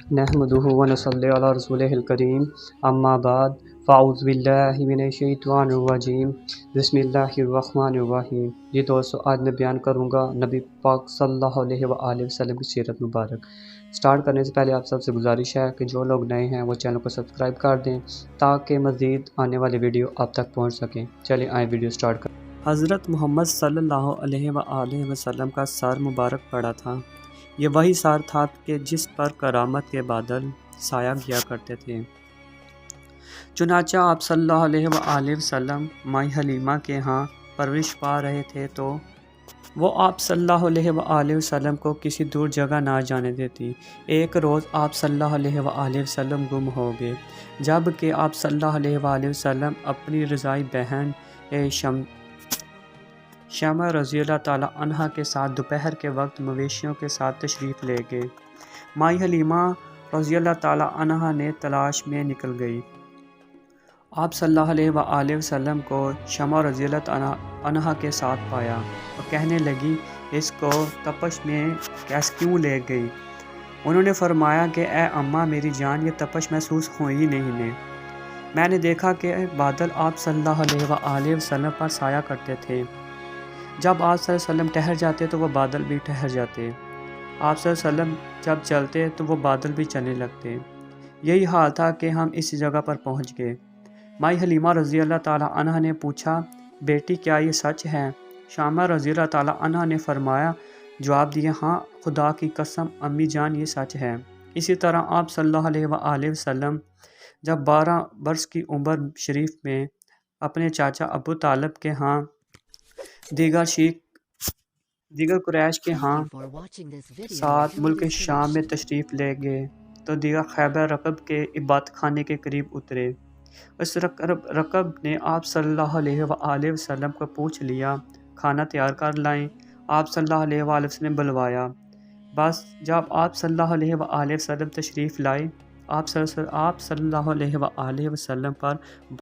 नहमदुहु व नसल्ली अला रसूलिहिल करीम अम्मा बाद फ़ाऊज़ु बिल्लाहि मिनश्शैतानिर रजीम बिस्मिल्लाहिर रहमानिर रहीम। जी दोस्तों, आज मैं बयान करूँगा नबी पाक सल्लल्लाहु अलैहि व आलिहि वसल्लम की सीरत मुबारक। स्टार्ट करने से पहले आप सबसे गुजारिश है कि जो लोग नए हैं वो चैनल को सब्सक्राइब कर दें ताकि मज़ीद आने वाली वीडियो आप तक पहुँच सकें। चलिए आए वीडियो स्टार्ट करें। हज़रत मोहम्मद सल्लल्लाहु अलैहि व आलिहि वसल्लम का सर मुबारक पड़ा था। ये वही सर था कि जिस पर करामत के बादल साया किया करते थे। चुनांचे आप सल्लल्लाहु अलैहि वसल्लम माई हलीमा के यहाँ परवरिश पा रहे थे तो वो आप सल्लल्लाहु अलैहि वसल्लम को किसी दूर जगह ना जाने देती। एक रोज़ आप सल्लल्लाहु अलैहि वसल्लम गुम हो गए, जब कि आप सल्लल्लाहु अलैहि वसल्लम अपनी रज़ाई बहन शमा रज़ियल्लाहु ताला अन्हा के साथ दोपहर के वक्त मवेशियों के साथ तशरीफ़ ले गए। माई हलीमा रज़ियल्लाहु ताला अन्हा ने तलाश में निकल गई। आप सल्लल्लाहु अलैहि वसल्लम को शमा रज़ियल्लाहु ताला अन्हा के साथ पाया और कहने लगी, इसको तपश में कैसे क्यों ले गई? उन्होंने फरमाया कि ए अम्मा मेरी जान, ये तपश महसूस हुई नहीं। मैंने देखा कि बादल आप सल्लल्लाहु अलैहि वसल्लम पर साया करते थे। जब आप सल्लल्लाहु अलैहि वसल्लम ठहर जाते तो वो बादल भी ठहर जाते। आप सल्लल्लाहु अलैहि वसल्लम जब चलते तो वो बादल भी चलने लगते। यही हाल था कि हम इस जगह पर पहुंच गए। माई हलीमा रज़ियल्लाहु ताला अन्हा ने पूछा, बेटी क्या ये सच है? शामा रज़ियल्लाहु ताला अन्हा ने फरमाया, जवाब दिया, हाँ खुदा की कसम अम्मी जान ये सच है। इसी तरह आप सल्लल्लाहु अलैहि वसल्लम जब 12 बरस की उम्र शरीफ में अपने चाचा अबू तालिब के यहाँ दीगर कुरैश के यहाँ साथ मुल्क शाम में तशरीफ़ ले गए तो दीगर खैबर रकब के इबादत खाने के करीब उतरे। उस रकब ने आप सल्लल्लाहु अलैहि वसल्लम को पूछ लिया, खाना तैयार कर लाएं। आप सल्लल्लाहु अलैहि वसल्लम ने बुलवाया। बस जब आप सल्लल्लाहु अलैहि वसल्लम तशरीफ़ लाए, आप सल्लल्लाहु अलैहि वसल्लम पर